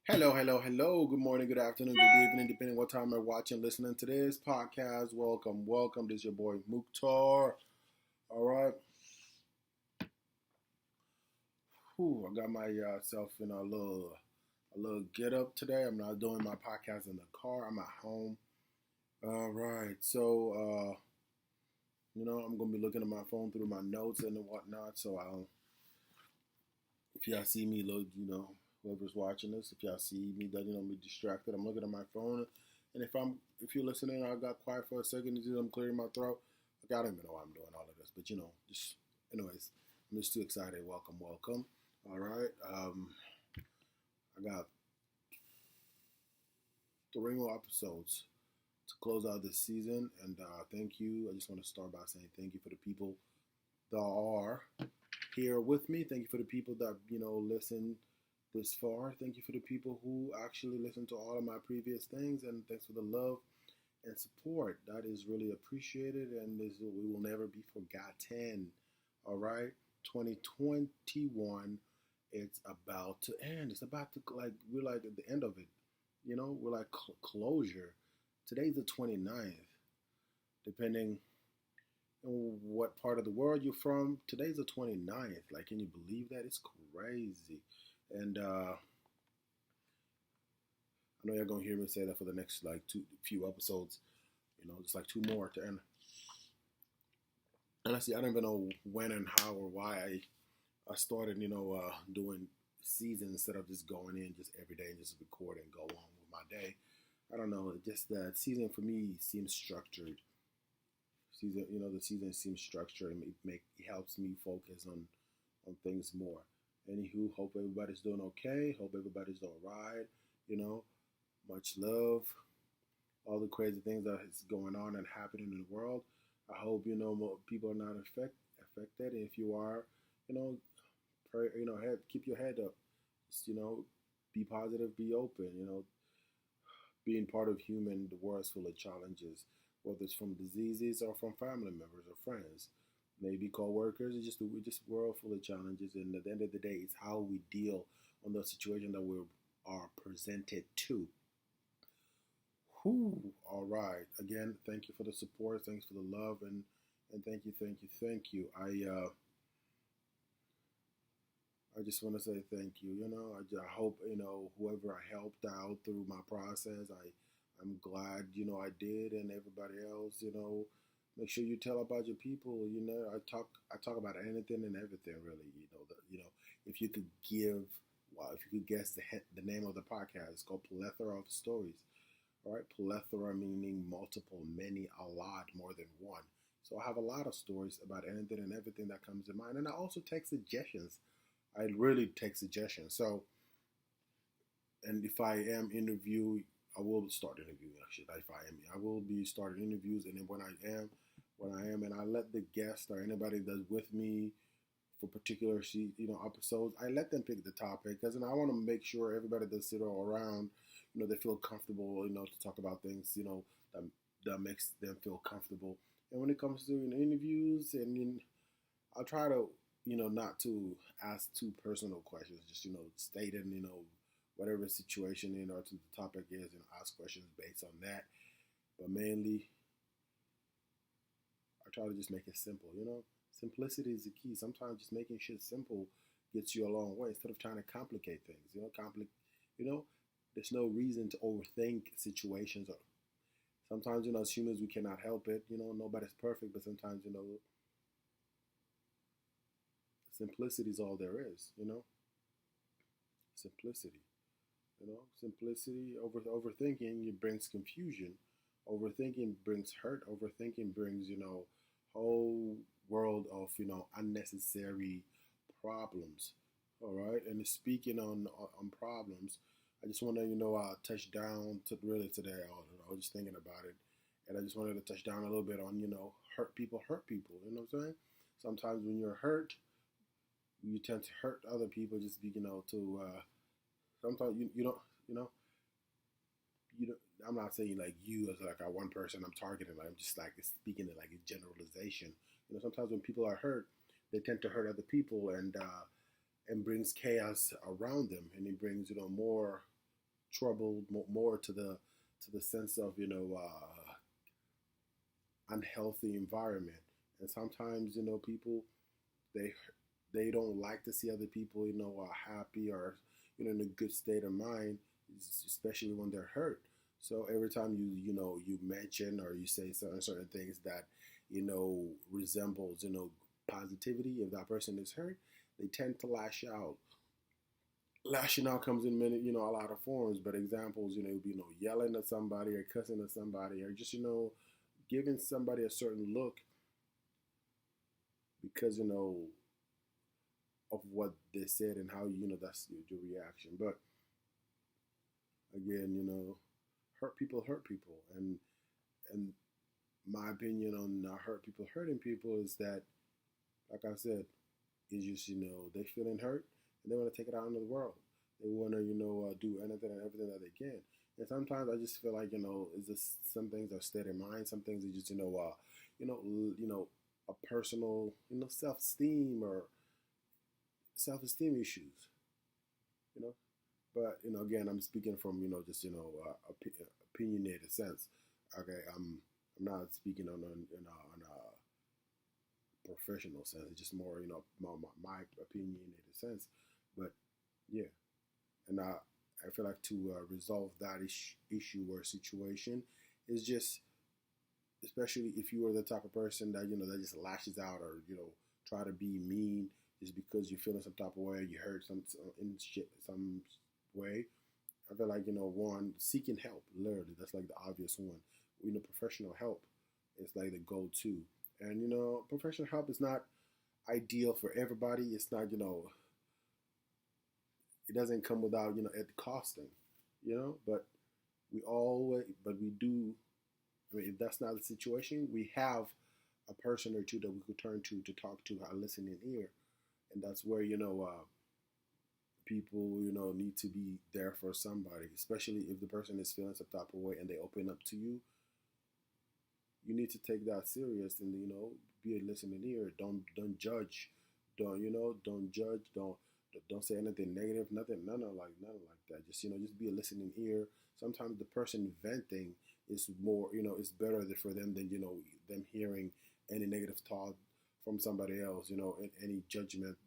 Hello, hello, hello. Good morning, good afternoon, good evening, depending what time you're watching, listening to this podcast. Welcome, welcome. This is your boy Mukhtar. All right. I got myself in a little get up today. I'm not doing my podcast in the car. I'm at home. All right. I'm gonna be looking at my phone through my notes and whatnot. If y'all see me, whoever's watching this, if y'all see me, be distracted. I'm looking at my phone, and if you're listening, I got quiet for a second. I'm clearing my throat. Like, I don't even know why I'm doing all of this, but anyways, I'm just too excited. Welcome, welcome. All right. I got 3 more episodes to close out this season, and thank you. I just want to start by saying thank you for the people that are here with me. Thank you for the people that listen this far. Thank you for the people who actually listen to all of my previous things, and thanks for the love and support. That is really appreciated, and we will never be forgotten. All right, 2021. It's about to end. It's about to we're like at the end of it. We're like closure. Today's the 29th. Depending on what part of the world you're from, today's the 29th. Like, can you believe that? It's crazy. And I know you're gonna hear me say that for the next few episodes. Just like 2 more to end. Honestly, I don't even know when and how or why I started, doing seasons instead of just going in just every day and just record and go on with my day. I don't know. Just that season for me seems structured. The season seems structured, and it helps me focus on things more. Anywho, hope everybody's doing okay. Hope everybody's all right. Much love. All the crazy things that is going on and happening in the world. I hope more people are not affected. And if you are, pray. Keep your head up. Just, be positive. Be open. Being part of human, the world is full of challenges, whether it's from diseases or from family members or friends, maybe co-workers. It's just a world full of challenges, and at the end of the day, it's how we deal on the situation that we are presented to. All right. Again, thank you for the support. Thanks for the love, and thank you, thank you, thank you. I just want to say thank you. I hope whoever I helped out through my process. I'm glad I did, and everybody else. Make sure you tell about your people. I talk about anything and everything really. If you could if you could guess the name of the podcast, it's called Plethora of Stories. All right, plethora meaning multiple, many, a lot, more than one. So I have a lot of stories about anything and everything that comes to mind, and I also take suggestions. I really take suggestions. So, and if I am interviewed, I will start interviewing. Actually, I will be starting interviews, and then when I am, and I let the guest or anybody that's with me for particular episodes, I let them pick the topic because I want to make sure everybody that's sit all around, they feel comfortable, to talk about things, that makes them feel comfortable. And when it comes to interviews, and I'll try to not to ask too personal questions, just, state in, whatever situation, or to the topic is, and ask questions based on that. But mainly, I try to just make it simple, Simplicity is the key. Sometimes just making shit simple gets you a long way instead of trying to complicate things, there's no reason to overthink situations. Or sometimes, as humans, we cannot help it. Nobody's perfect, but sometimes, simplicity is all there is, Simplicity. Simplicity over overthinking, it brings confusion. Overthinking brings hurt. Overthinking brings, whole world of, unnecessary problems. All right. And speaking on problems, I just want to, touch down to really today. I was just thinking about it. And I just wanted to touch down a little bit on, hurt people hurt people. You know what I'm saying? Sometimes when you're hurt, you tend to hurt other people just be, sometimes you don't, I'm not saying like you as like a one person I'm targeting. Like, I'm just like speaking in like a generalization. Sometimes when people are hurt, they tend to hurt other people and brings chaos around them, and it brings more troubled more to the sense of unhealthy environment. And sometimes people they they don't like to see other people are happy or in a good state of mind, especially when they're hurt. So every time you mention or you say certain things that resembles positivity, if that person is hurt, they tend to lash out. Lashing out comes in many, a lot of forms. But examples, would be, yelling at somebody or cussing at somebody or just, giving somebody a certain look because, of what they said and how, that's your reaction. But again, hurt people. And my opinion on hurt people hurting people is that, like I said, is just, they feeling hurt and they want to take it out into the world. They want to, do anything and everything that they can. And sometimes I just feel like, it's just some things are state of mind. Some things are just, a personal, self-esteem or self-esteem issues, you know. But again, I'm speaking from just opinionated sense. Okay, I'm not speaking on a professional sense. It's just more my opinionated sense. But yeah, and I feel like to resolve that issue or situation is just, especially if you are the type of person that that just lashes out or try to be mean just because you're feeling some type of way, you heard some way. I feel like one, seeking help. Literally, that's like the obvious one. Professional help is like the go-to, and professional help is not ideal for everybody. It's not it doesn't come without it costing, but we do. I mean, if that's not the situation, we have a person or two that we could turn to talk to, our listening ear, and that's where people need to be there for somebody, especially if the person is feeling some type of way and they open up to you. You need to take that serious and be a listening ear. Don't judge. Don't judge. Don't say anything negative. None like that. Just be a listening ear. Sometimes the person venting is more it's better for them than them hearing any negative thought from somebody else. And any judgment.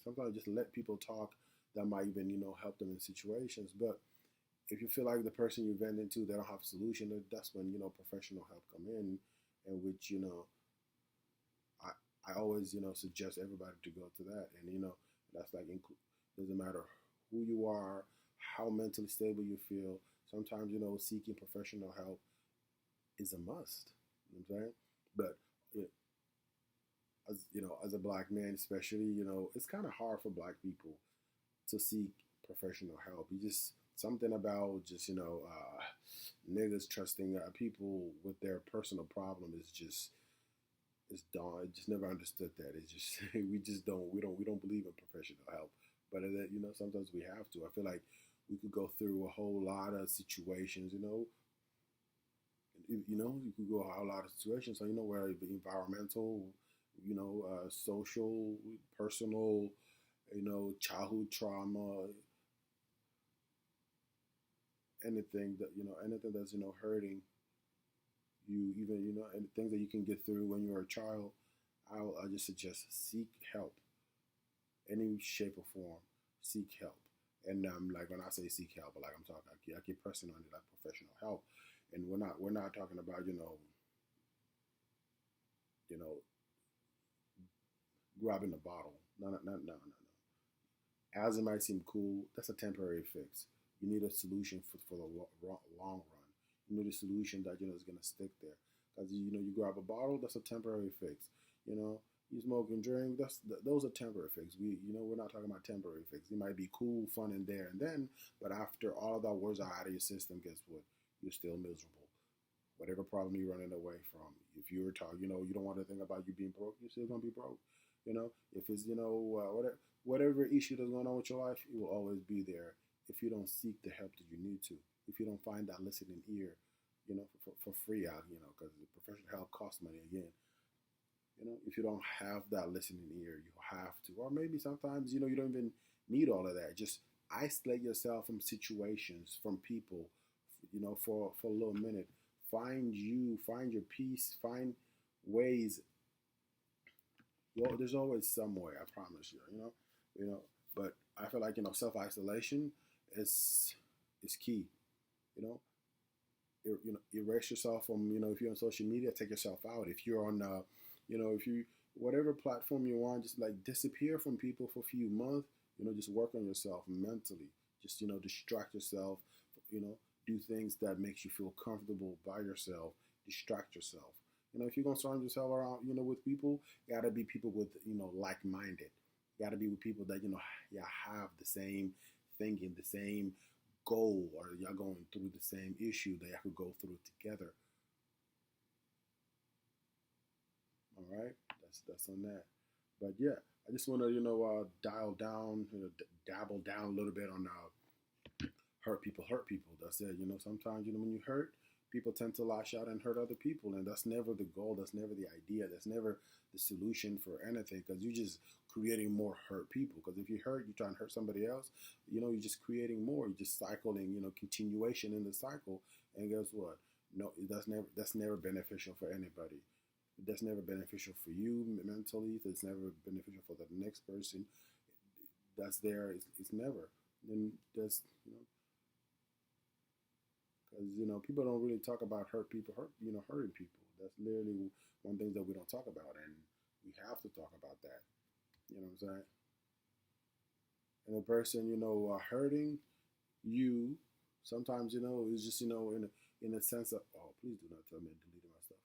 Sometimes just let people talk. That might even help them in situations. But if you feel like the person you vent into they don't have a solution, that's when professional help come in, and which I always suggest everybody to go to that, and that's like doesn't matter who you are, how mentally stable you feel. Sometimes seeking professional help is a must. You know what I'm saying? But as a black man, especially, it's kind of hard for black people to seek professional help. You just something about just niggas trusting people with their personal problem is just it's dumb. I just never understood that. It's just we don't believe in professional help, but sometimes we have to. I feel like we could go through a whole lot of situations. You could go a whole lot of situations. So where it be environmental, social, personal, childhood trauma, anything that's hurting you, even and things that you can get through when you're a child. I just suggest seek help, any shape or form. Seek help, and like when I say seek help, like I'm talking, I keep pressing on it, like professional help, and we're not talking about you know grabbing the bottle. No. As it might seem cool, that's a temporary fix. You need a solution for the long run. You need a solution that is gonna stick there. Because you grab a bottle, that's a temporary fix. You smoke and drink, those are temporary fix. We're not talking about temporary fix. It might be cool, fun, in there and then, but after all of that wears out of your system, guess what? You're still miserable. Whatever problem you're running away from, if you're talking, you don't want to think about you being broke, you're still gonna be broke. If it's whatever issue that's going on with your life, it will always be there if you don't seek the help that you need to. If you don't find that listening ear, for free out, because the professional help costs money again. If you don't have that listening ear, you have to, or maybe sometimes you don't even need all of that. Just Isolate yourself from situations, from people, for a little minute. Find you, find your peace, find ways. Well, there's always some way, I promise you, you know. But I feel like, self isolation is key. You know, erase yourself from, if you're on social media, take yourself out. If you're on, if you whatever platform you want, just like disappear from people for a few months. Just work on yourself mentally. Just distract yourself. You know, do things that makes you feel comfortable by yourself. Distract yourself. If you're gonna surround yourself around, with people, you gotta be people with, like-minded. You gotta be with people that you have the same thinking, the same goal, or y'all going through the same issue that y'all could go through together. All right, that's on that. But yeah, I just want to dial down, dabble down a little bit on hurt people, hurt people. That's it. Sometimes when you hurt, people tend to lash out and hurt other people, and that's never the goal. That's never the idea. That's never the solution for anything, because you're just creating more hurt people. Because if you hurt, you try and hurt somebody else, you're just creating more. You're just cycling, continuation in the cycle. And guess what? No, that's never beneficial for anybody. That's never beneficial for you mentally. That's never beneficial for the next person. That's there. It's never. And that's because people don't really talk about hurting people. That's literally one thing that we don't talk about, and we have to talk about that. You know what I'm saying? And the person hurting you sometimes is just in a sense of, oh, please do not tell me I deleted my stuff.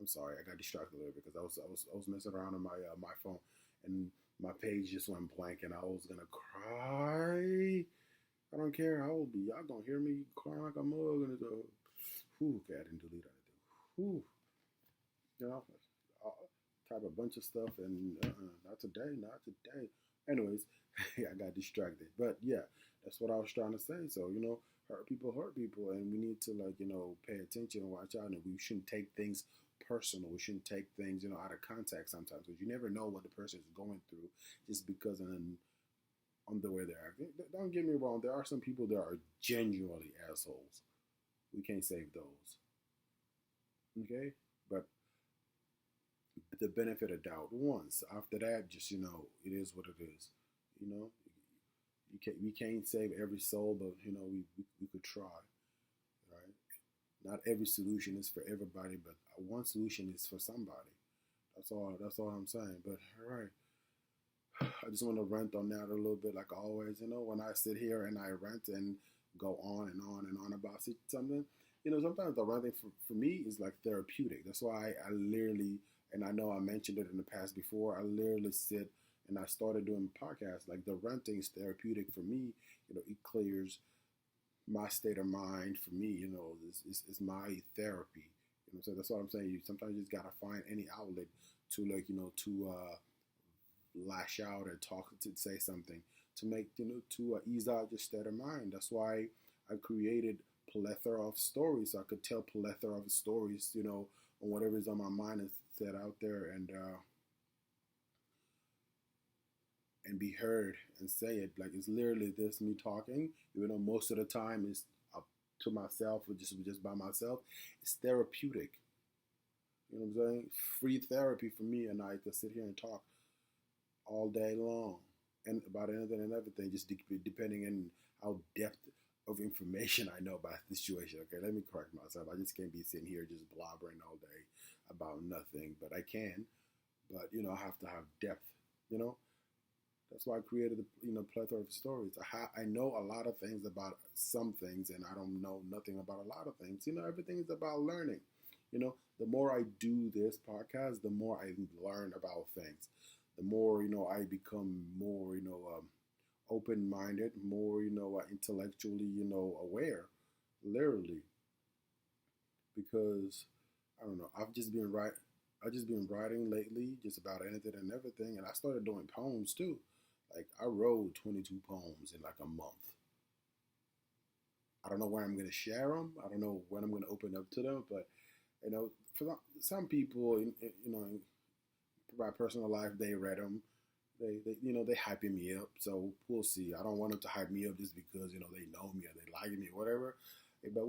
I'm sorry, I got distracted a little bit because I was messing around on my phone, and my page just went blank, and I was gonna cry. I don't care how old be. Y'all gonna hear me crying like a mug, and it's okay, I didn't delete anything. Whew, I'll type a bunch of stuff, and not today, not today. Anyways, I got distracted, but yeah, that's what I was trying to say. So hurt people, and we need to pay attention and watch out, and we shouldn't take things personal. We shouldn't take things out of context sometimes, because you never know what the person is going through just because on the way they're acting. Don't get me wrong. There are some people that are genuinely assholes. We can't save those. Okay? But the benefit of doubt once. After that, just, it is what it is. You know? We can't save every soul, but, we could try. Right? Not every solution is for everybody, but one solution is for somebody. That's all I'm saying. But, all right. I just want to rant on that a little bit, like always. When I sit here and I rant and go on and on and on about something, sometimes the ranting for me is like therapeutic. That's why I literally, and I know I mentioned it in the past before, I literally sit and I started doing podcasts. Like the ranting is therapeutic for me. It clears my state of mind for me. It's my therapy. So that's what I'm saying. Sometimes you just gotta find any outlet to lash out or talk to say something to make to ease out your state of mind. That's why I created Plethora of stories, so I could tell plethora of stories on whatever is on my mind and set out there and be heard and say it. Like it's literally this me talking, even though most of the time it's up to myself or just by myself. It's therapeutic. You know what I'm saying? Free therapy for me, and I could sit here and talk all day long and about anything and everything, just depending on how depth of information I know about the situation. Okay, let me correct myself. I just can't be sitting here just blobbering all day about nothing, but I can. But I have to have depth. That's why I created the plethora of stories. I know a lot of things about some things, and I don't know nothing about a lot of things. Everything is about learning. The more I do this podcast, the more I learn about things. The more I become more open-minded, more intellectually aware, literally, because I don't know. I've just been writing lately, just about anything and everything, and I started doing poems too. Like I wrote 22 poems in like a month. I don't know where I'm gonna share them. I don't know when I'm gonna open up to them, but for some people, in my personal life, they read them. they hyping me up. So we'll see. I don't want them to hype me up just because they know me or they like me or whatever. But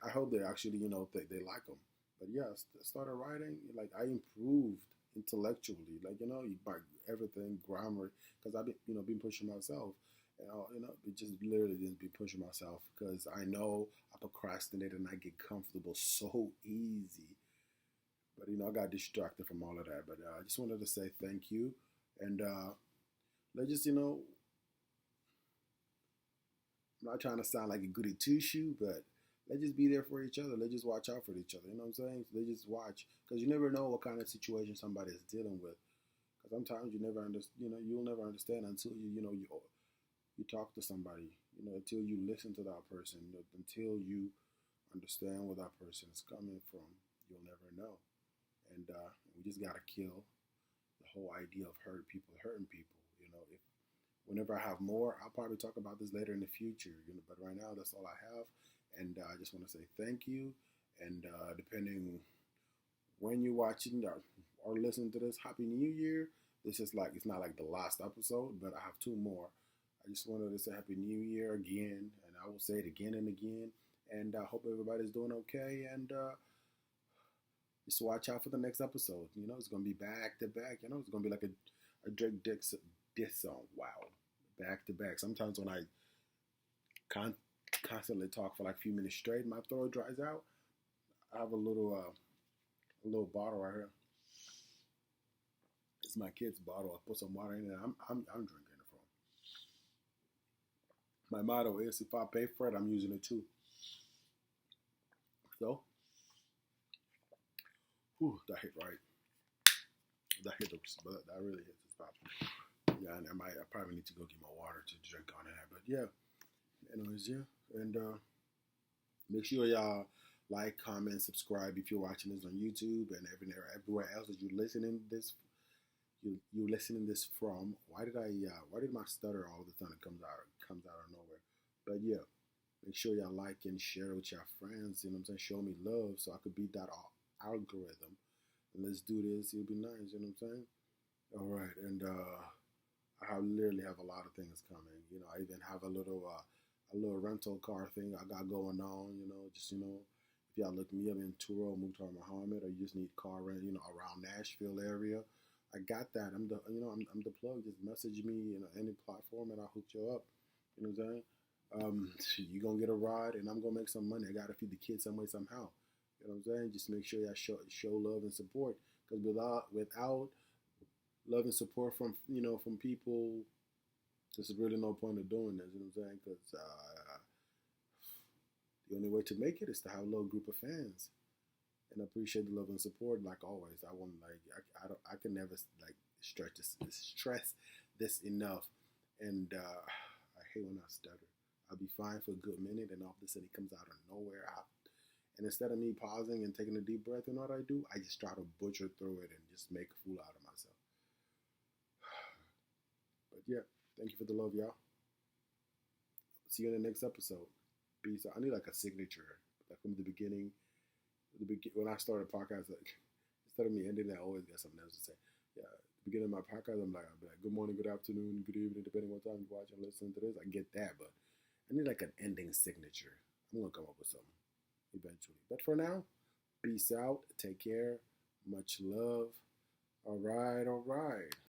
I hope they actually they like them. But yeah, started writing. Like I improved intellectually. Like by everything grammar because I've been pushing myself. It just literally didn't be pushing myself because I know I procrastinate and I get comfortable so easy. But I got distracted from all of that. But I just wanted to say thank you, and let's just I'm not trying to sound like a goody two shoe, but let's just be there for each other. Let's just watch out for each other. You know what I'm saying? They just watch because you never know what kind of situation somebody is dealing with. Because sometimes you never understand. You'll never understand until you talk to somebody. Until you listen to that person. Until you understand where that person is coming from. You'll never know. And we just gotta kill the whole idea of hurting people. If whenever I have more, I'll probably talk about this later in the future. But right now, that's all I have. And I just want to say thank you. And depending when you're watching or listening to this, Happy New Year. This is like it's not like the last episode, but I have two more. I just wanted to say Happy New Year again, and I will say it again and again. And I hope everybody's doing okay. And just watch out for the next episode. It's gonna be back to back. It's gonna be like a Drake diss song. Wow, back to back. Sometimes when I con- constantly talk for like a few minutes straight, my throat dries out. I have a little bottle right here. It's my kid's bottle. I put some water in it. I'm drinking it from. My motto is if I pay for it, I'm using it too. So, that hit right. That hit the spot. That really hit the spot. Yeah, and I probably need to go get my water to drink on that. But yeah, anyways, yeah, and make sure y'all like, comment, subscribe if you're watching this on YouTube and everywhere else that you're listening this. You listening this from? Why did my stutter all the time? It comes out of nowhere. But yeah, make sure y'all like and share with your friends. You know what I'm saying? Show me love so I could beat that algorithm. And let's do this. It'll be nice. You know what I'm saying? All right, and I literally have a lot of things coming. I even have a little rental car thing I got going on. Just if y'all look me up in Turo, Mukhtar Muhammad, or you just need car rent, around Nashville area, I got that. I'm the plug. Just message me, any platform, and I'll hook you up. You know what I'm saying? You gonna get a ride, and I'm gonna make some money. I gotta feed the kids some way somehow. You know what I'm saying? Just make sure y'all show love and support. Because without love and support from people, there's really no point of doing this. You know what I'm saying? Because the only way to make it is to have a little group of fans and appreciate the love and support. Like always, I want I can never like stress this enough. And I hate when I stutter. I'll be fine for a good minute, and all of a sudden it comes out of nowhere. And instead of me pausing and taking a deep breath, what I do? I just try to butcher through it and just make a fool out of myself. But yeah, thank you for the love, y'all. See you in the next episode. Peace out. I need like a signature, like from the beginning. When I started a podcast, like instead of me ending, I always got something else to say. Yeah, at the beginning of my podcast, I'll be like, good morning, good afternoon, good evening, depending on what time you watch and listen to this. I get that, but I need like an ending signature. I'm gonna come up with something eventually. But for now, peace out. Take care. Much love. All right, all right.